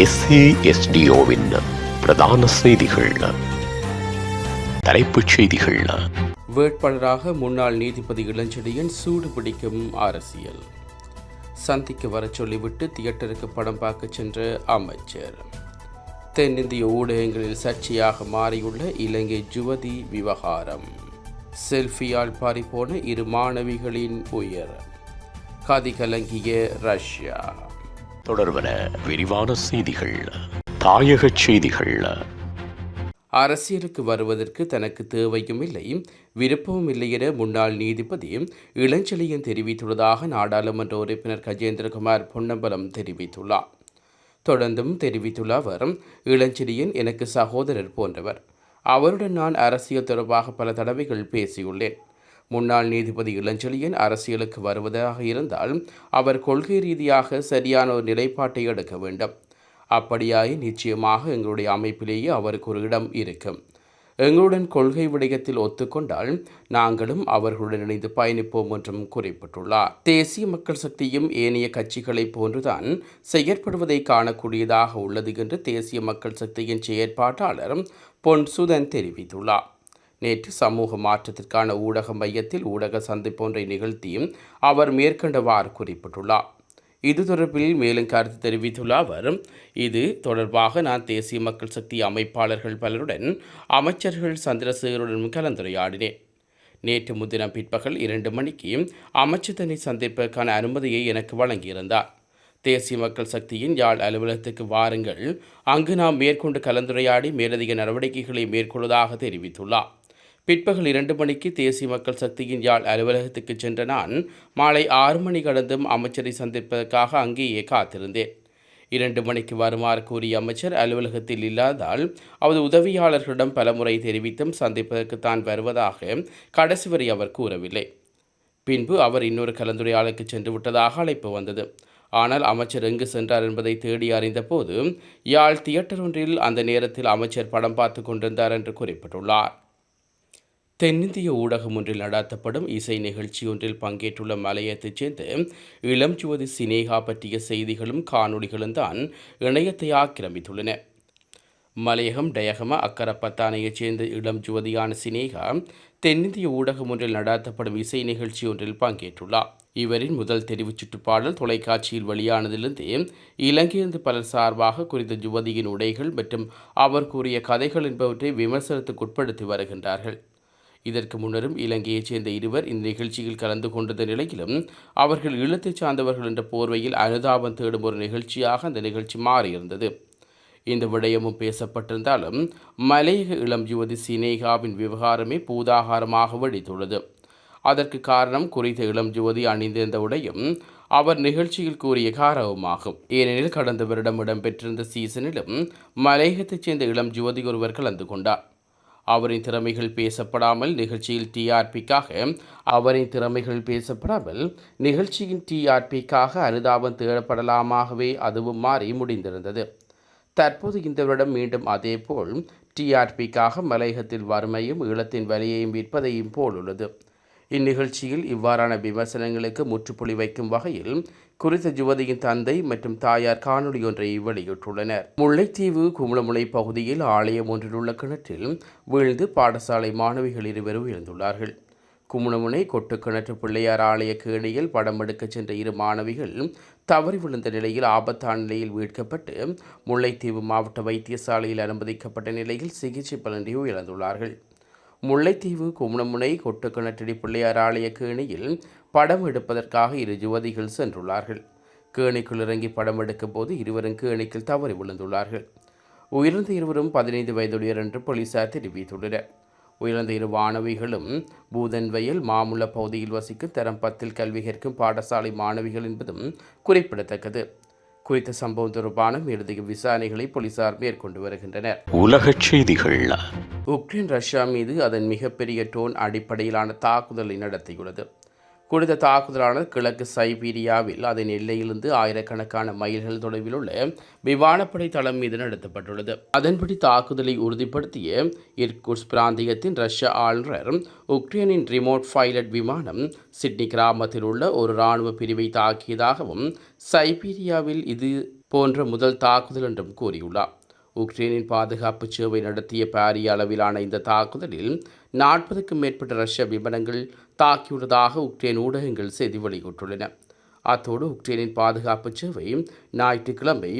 SASDOவின் பிரதான செய்திகள். தலைப்புச் செய்திகள். வேட்பாளராக முன்னாள் நீதிபதி இளஞ்செழியன் சூடு பிடிக்கும் அரசியல். சந்திக்க வர சொல்லிவிட்டு தியேட்டருக்கு படம் பார்க்க சென்ற அமைச்சர். தென்னிந்திய ஊடகங்களில் சர்ச்சையாக மாறியுள்ள இலங்கை யுவதி விவகாரம். செல்ஃபியால் பாரிப்போன 2 மாணவிகளின் உயிர். கதி கலங்கிய ரஷ்யா. தொடர்வன விரிவான செய்திகள். தாயக செய்திகள். அரசியலுக்கு வருவதற்கு தனக்கு தேவையும் இல்லை, விருப்பமும் இல்லை என முன்னாள் நீதிபதி இளஞ்செழியன் தெரிவித்துள்ளதாக நாடாளுமன்ற உறுப்பினர் கஜேந்திரகுமார் பொன்னம்பலம் தெரிவித்துள்ளார். தொடர்ந்தும் தெரிவித்துள்ள அவர், இளஞ்செழியன் எனக்கு சகோதரர் போன்றவர். அவருடன் நான் அரசியல் தொடர்பாக பல தடவைகள் பேசியுள்ளேன். முன்னாள் நீதிபதி இளஞ்செழியன் அரசியலுக்கு வருவதாக இருந்தால் அவர் கொள்கை ரீதியாக சரியான ஒரு நிலைப்பாட்டை எடுக்க வேண்டும். அப்படியாய் நிச்சயமாக எங்களுடைய அமைப்பிலேயே அவருக்கு ஒரு இடம் இருக்கும். எங்களுடன் கொள்கை விடயத்தில் ஒத்துக்கொண்டால் நாங்களும் அவர்களுடன் இணைந்து பயணிப்போம் என்றும் குறிப்பிட்டுள்ளார். தேசிய மக்கள் சக்தியும் ஏனைய கட்சிகளைப் போன்றுதான் செயற்படுவதை காணக்கூடியதாக உள்ளது என்று தேசிய மக்கள் சக்தியின் செயற்பாட்டாளர் பொன்சுதன் தெரிவித்துள்ளார். நேற்று சமூக மாற்றத்திற்கான ஊடக மையத்தில் ஊடக சந்திப்பு ஒன்றை நிகழ்த்தியும் அவர் மேற்கண்டவாறு குறிப்பிட்டுள்ளார். இது தொடர்பில் மேலும் கருத்து தெரிவித்துள்ள அவர், இது தொடர்பாக நான் தேசிய மக்கள் சக்தி அமைப்பாளர்கள் பலருடன் அமைச்சர்கள் சந்திரசேகருடன் கலந்துரையாடினேன். நேற்று முன்தினம் பிற்பகல் 2 மணிக்கு அமைச்சர் தன்னை சந்திப்பதற்கான அனுமதியை எனக்கு வழங்கியிருந்தார். தேசிய மக்கள் சக்தியின் யாழ் அலுவலகத்துக்கு வாருங்கள், அங்கு நாம் மேற்கொண்டு கலந்துரையாடி மேலதிக நடவடிக்கைகளை மேற்கொள்வதாக தெரிவித்துள்ளார். பிற்பகல் 2 மணிக்கு தேசிய மக்கள் சக்தியின் யாழ் அலுவலகத்துக்கு சென்ற நான் மாலை 6 மணி கடந்தும் அமைச்சரை சந்திப்பதற்காக அங்கேயே காத்திருந்தேன். 2 மணிக்கு வருமாறு கூறிய அமைச்சர் அலுவலகத்தில் இல்லாதால் அவரது உதவியாளர்களிடம் பலமுறை தெரிவித்தும் சந்திப்பதற்கு தான் வருவதாக கடைசி வரை அவர் கூறவில்லை. பின்பு அவர் இன்னொரு கலந்துரையாடலுக்கு சென்று விட்டதாக அழைப்பு வந்தது. ஆனால் அமைச்சர் எங்கு சென்றார் என்பதை தேடி அறிந்த போது யாழ் தியேட்டர் ஒன்றில் அந்த நேரத்தில் அமைச்சர் படம் பார்த்து கொண்டிருந்தார் என்று குறிப்பிட்டுள்ளார். தென்னிந்திய ஊடகம் ஒன்றில் நடாத்தப்படும் இசை நிகழ்ச்சி ஒன்றில் பங்கேற்றுள்ள மலையத்தைச் சேர்ந்த இளம் ஜோதி சினேகா பற்றிய செய்திகளும் காணொளிகளும் தான் இணையத்தை ஆக்கிரமித்துள்ளன. மலையகம் டயகம அக்கரப்பத்தானையைச் சேர்ந்த இளம் ஜோதியான சினேகா தென்னிந்திய ஊடகம் ஒன்றில் நடாத்தப்படும் இசை நிகழ்ச்சி ஒன்றில் பங்கேற்றுள்ளார். இவரின் முதல் தெரிவு சுற்றுப்பாடல் தொலைக்காட்சியில் வெளியானதிலிருந்து இலங்கையிலிருந்து பலர் சார்பாக குறித்த யுவதியின் உடைகள் மற்றும் அவர் கூறிய கதைகள் என்பவற்றை விமர்சனத்துக்குட்படுத்தி வருகின்றார்கள். இதற்கு முன்னரும் இலங்கையைச் சேர்ந்த 2 இந்த நிகழ்ச்சியில் கலந்து கொண்டிருந்த நிலையிலும் அவர்கள் ஈழத்தைச் சார்ந்தவர்கள் என்ற போர்வையில் அனுதாபம் தேடும் ஒரு நிகழ்ச்சியாக அந்த நிகழ்ச்சி மாறியிருந்தது. இந்த விடயமும் பேசப்பட்டிருந்தாலும் மலையக இளம் யுவதி சினேகாவின் விவகாரமே பூதாகாரமாக வெடித்துள்ளது. அதற்கு காரணம் குறித்த இளம் யுவதி அணிந்திருந்த உடையும் அவர் நிகழ்ச்சியில் கூறிய காரணமாகும். ஏனெனில் கடந்த வருடம் இடம்பெற்றிருந்த சீசனிலும் மலையகத்தைச் சேர்ந்த இளம் யுவதி ஒருவர் கலந்து கொண்டார். அவரின் திறமைகள் பேசப்படாமல் நிகழ்ச்சியின் டிஆர்பிக்காக அனுதாபம் தேடப்படலாமாகவே அதுவும் மாறி முடிந்திருந்தது. தற்போது இந்த வருடம் மீண்டும் அதேபோல் டிஆர்பிக்காக மலையகத்தில் வறுமையும் ஈழத்தின் வலியையும் விற்பதையும் போல் உள்ளது. இந்நிகழ்ச்சியில் இவ்வாறான விமர்சனங்களுக்கு முற்றுப்புள்ளி வைக்கும் வகையில் குறித்த யுவதியின் தந்தை மற்றும் தாயார் காணொலி ஒன்றை வெளியிட்டுள்ளனர். முல்லைத்தீவு குமுளமுனை பகுதியில் ஆலயம் ஒன்றில் உள்ள கிணற்றில் வீழ்ந்து பாடசாலை மாணவிகள் 2 உயிர்ந்துள்ளார்கள். குமுளமுனை கொட்டுக்கிணற்று பிள்ளையார் ஆலய கேணியில் படம் எடுக்க சென்ற 2 மாணவிகள் தவறி விழுந்த நிலையில் ஆபத்தான நிலையில் மீட்கப்பட்டு முல்லைத்தீவு மாவட்ட வைத்தியசாலையில் அனுமதிக்கப்பட்ட நிலையில் சிகிச்சை பலனின்றி உயிர்ந்துள்ளார்கள். முல்லைத்தீவு குமுளமுனை கொட்டுக்கிணற்றடி பிள்ளையார் ஆலய கேணியில் படம் எடுப்பதற்காக 2 யுவதிகள் சென்றுள்ளார்கள். கேணிக்குள் இறங்கி படம் எடுக்கும் போது 2 கேணிக்குள் தவறி விழுந்துள்ளார்கள். உயிர்ந்த 2 15 வயதுடையர் என்று போலீசார் தெரிவித்துள்ளனர். உயிர்ந்த 2 மாணவிகளும் பூதன்வயல் மாமுள்ள பகுதியில் வசிக்கும் தரம் 10 கல்வி கற்கும் பாடசாலை மாணவிகள் என்பதும் குறிப்பிடத்தக்கது. குறித்த சம்பவம் தொடர்பான மேலதிக விசாரணைகளை போலீசார் மேற்கொண்டு வருகின்றனர். உலகச் செய்திகள். உக்ரைன் ரஷ்யா மீது அதன் மிகப்பெரிய ட்ரோன் அடிப்படையிலான தாக்குதலை நடத்தியுள்ளது. குறித்த தாக்குதலானது கிழக்கு சைபீரியாவில் அதன் எல்லையிலிருந்து ஆயிரக்கணக்கான மைல்கள் தொலைவில் உள்ள விமானப்படை தளம் மீது நடத்தப்பட்டுள்ளது. அதன்படி தாக்குதலை உறுதிப்படுத்திய இர்குட்ஸ்க் பிராந்தியத்தின் ரஷ்ய ஆளுநர் உக்ரைனின் ரிமோட் பைலட் விமானம் சிட்னி கிராமத்தில் உள்ள ஒரு இராணுவ பிரிவை தாக்கியதாகவும் சைபீரியாவில் இது போன்ற முதல் தாக்குதல் என்றும் கூறியுள்ளார். உக்ரைனின் பாதுகாப்பு சேவை நடத்திய பாரிய அளவிலான இந்த தாக்குதலில் 40க்கும் மேற்பட்ட ரஷ்ய விமானங்கள் தாக்கியுள்ளதாக உக்ரைன் ஊடகங்கள் செய்தி வெளியிட்டுள்ளன. அத்தோடு உக்ரைனின் பாதுகாப்பு சேவை ஞாயிற்றுக்கிழமை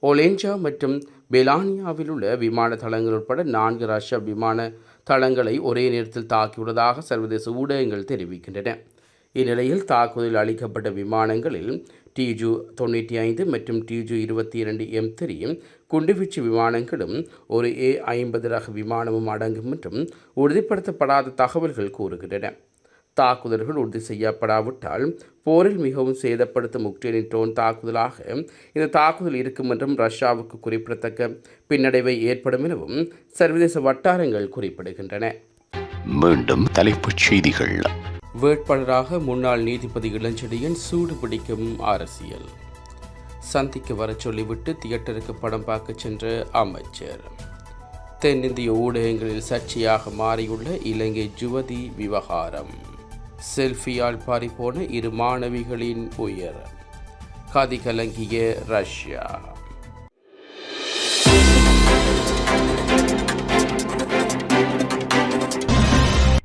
ஒலென்ஜா மற்றும் பெலானியாவில் உள்ள விமான தளங்கள் உட்பட 4 ரஷ்ய விமான தளங்களை ஒரே நேரத்தில் தாக்கியுள்ளதாக சர்வதேச ஊடகங்கள் தெரிவிக்கின்றன. இந்நிலையில் தாக்குதலில் அளிக்கப்பட்ட விமானங்களில் TU-95 மற்றும் TU-22 M3 குண்டுவீச்சு விமானங்களும் ஒரு A-50 ரக விமானமும் அடங்கும் என்றும் உறுதிப்படுத்தப்படாத தகவல்கள் கூறுகின்றன. தாக்குதல்கள் உறுதி செய்யப்படாவிட்டால் போரில் மிகவும் சேதப்படுத்தும் உக்ரைனின் ட்ரோன் தாக்குதலாக இந்த தாக்குதல் இருக்கும் என்றும் ரஷ்யாவுக்கு குறிப்பிடத்தக்க பின்னடைவை ஏற்படும் எனவும் சர்வதேச வட்டாரங்கள் குறிப்பிடுகின்றன. மீண்டும் தலைப்புச் செய்திகள். வேட்பாளராக முன்னாள் நீதிபதி இளஞ்செழியன் சூடு பிடிக்கும் அரசியல். சந்திக்க வர சொல்லிவிட்டு தியேட்டருக்கு படம் பார்க்க சென்ற அமைச்சர். தென்னிந்திய ஊடகங்களில் சர்ச்சையாக மாறியுள்ள இலங்கை யுவதி விவகாரம். செல்ஃபியால் பாரிப்போன 2 மாணவிகளின் உயிர். கதி கலங்கிய ரஷ்யா.